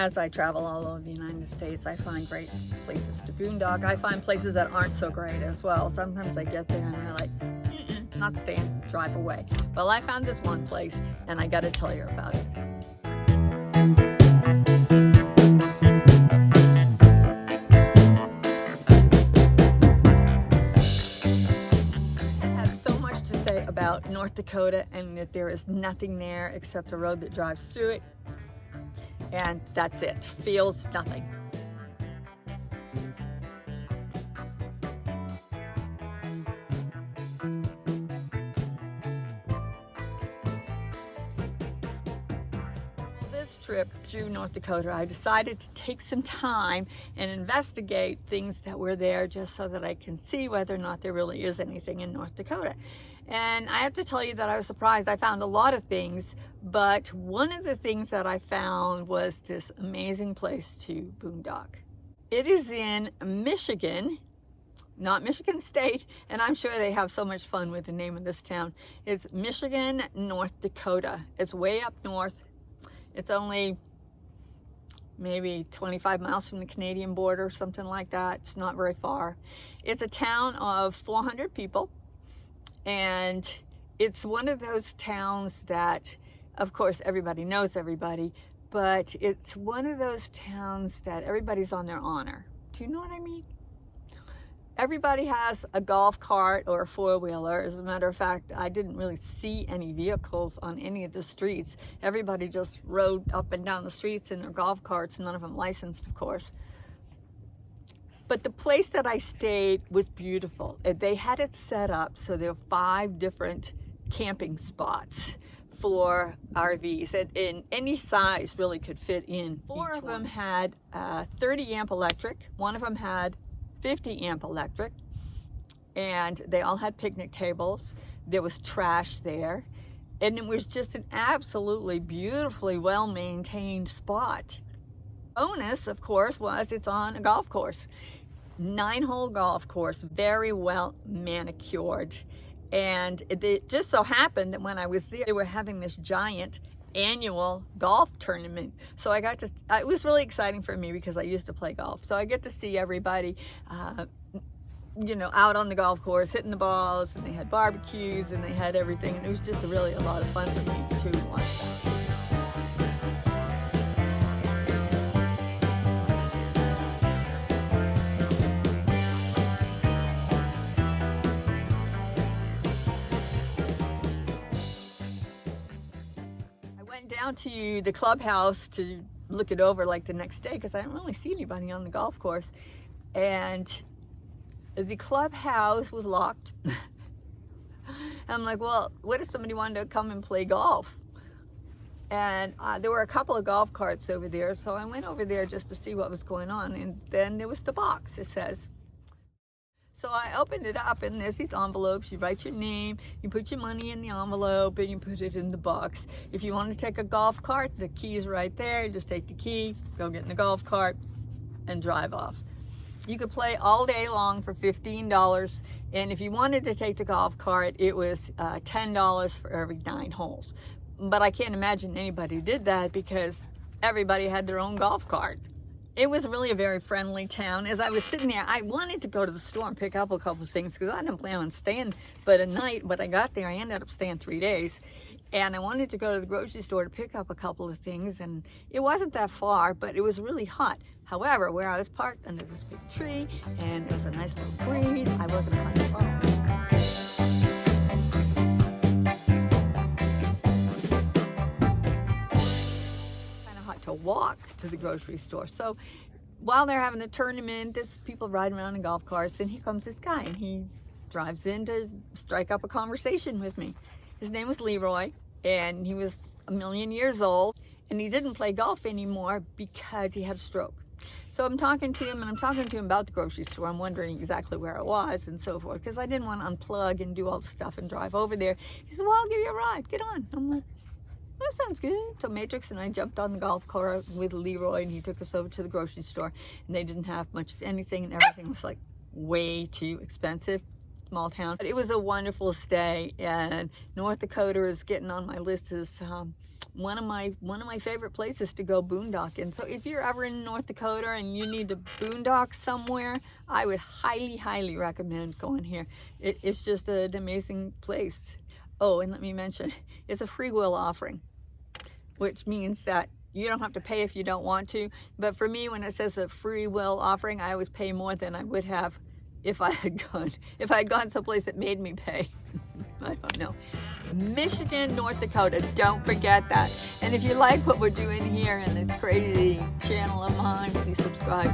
as I travel all over the United States, I find great places to boondock. I find places that aren't so great as well. Sometimes I get there and they're like, not staying, drive away. Well, I found this one place and I got to tell you about it. About North Dakota, and that there is nothing there except a road that drives through it, and that's it. Feels nothing. This trip through North Dakota, I decided to take some time and investigate things that were there, just so that I can see whether or not there really is anything in North Dakota. And I have to tell you that I was surprised. I found a lot of things, but one of the things that I found was this amazing place to boondock. It is in Michigan, not Michigan State, and I'm sure they have so much fun with the name of this town. It's Michigan, North Dakota. It's way up north. It's only maybe 25 miles from the Canadian border, something like that. It's not very far. It's a town of 400 people. And it's one of those towns that, of course, everybody knows everybody, but it's one of those towns that everybody's on their honor. Do you know what I mean? Everybody has a golf cart or a four-wheeler. As a matter of fact, I didn't really see any vehicles on any of the streets. Everybody just rode up and down the streets in their golf carts, none of them licensed, of course. But the place that I stayed was beautiful. They had it set up so there were 5 different camping spots for RVs, and any size really could fit in. 4 of them had 30 amp electric, one of them had 50 amp electric, and they all had picnic tables. There was trash there, and it was just an absolutely beautifully well-maintained spot. Bonus, of course, was it's on a golf course. 9-hole golf course, very well manicured. And it just so happened that when I was there, they were having this giant annual golf tournament. So I got to, it was really exciting for me because I used to play golf. So I get to see everybody, you know, out on the golf course, hitting the balls, and they had barbecues and they had everything. And it was just really a lot of fun for me to watch that. Down to the clubhouse to look it over like the next day because I didn't really see anybody on the golf course, and the clubhouse was locked. I'm like, well, what if somebody wanted to come and play golf? And there were a couple of golf carts over there, so I went over there just to see what was going on, and then there was the box, it says. So I opened it up, and there's these envelopes. You write your name, you put your money in the envelope, and you put it in the box. If you want to take a golf cart, the key is right there. You just take the key, go get in the golf cart, and drive off. You could play all day long for $15, and if you wanted to take the golf cart, it was $10 for every 9 holes. But I can't imagine anybody did that because everybody had their own golf cart. It was really a very friendly town. As I was sitting there, I wanted to go to the store and pick up a couple of things because I didn't plan on staying but a night. But I got there, I ended up staying 3 days. And I wanted to go to the grocery store to pick up a couple of things. And it wasn't that far, but it was really hot. However, where I was parked under this big tree, and there was a nice little breeze, I wasn't kind of far. To walk to the grocery store. So while they're having the tournament, there's people riding around in golf carts, and here comes this guy, and he drives in to strike up a conversation with me. His name was Leroy, and he was 1,000,000 years old, and he didn't play golf anymore because he had a stroke. So I'm talking to him, and I'm talking to him about the grocery store. I'm wondering exactly where I was and so forth, because I didn't want to unplug and do all the stuff and drive over there. He said, well, I'll give you a ride. Get on. I'm like, that sounds good. So Matrix and I jumped on the golf cart with Leroy, and he took us over to the grocery store, and they didn't have much of anything, and everything was like way too expensive. Small town. But it was a wonderful stay, and North Dakota is getting on my list as one of my favorite places to go boondocking. So if you're ever in North Dakota and you need to boondock somewhere, I would highly recommend going here. It's just an amazing place. Oh, and let me mention, it's a free will offering, which means that you don't have to pay if you don't want to. But for me, when it says a free will offering, I always pay more than I would have if I had gone someplace that made me pay. I don't know. Michigan, North Dakota, don't forget that. And if you like what we're doing here in this crazy channel of mine, please subscribe.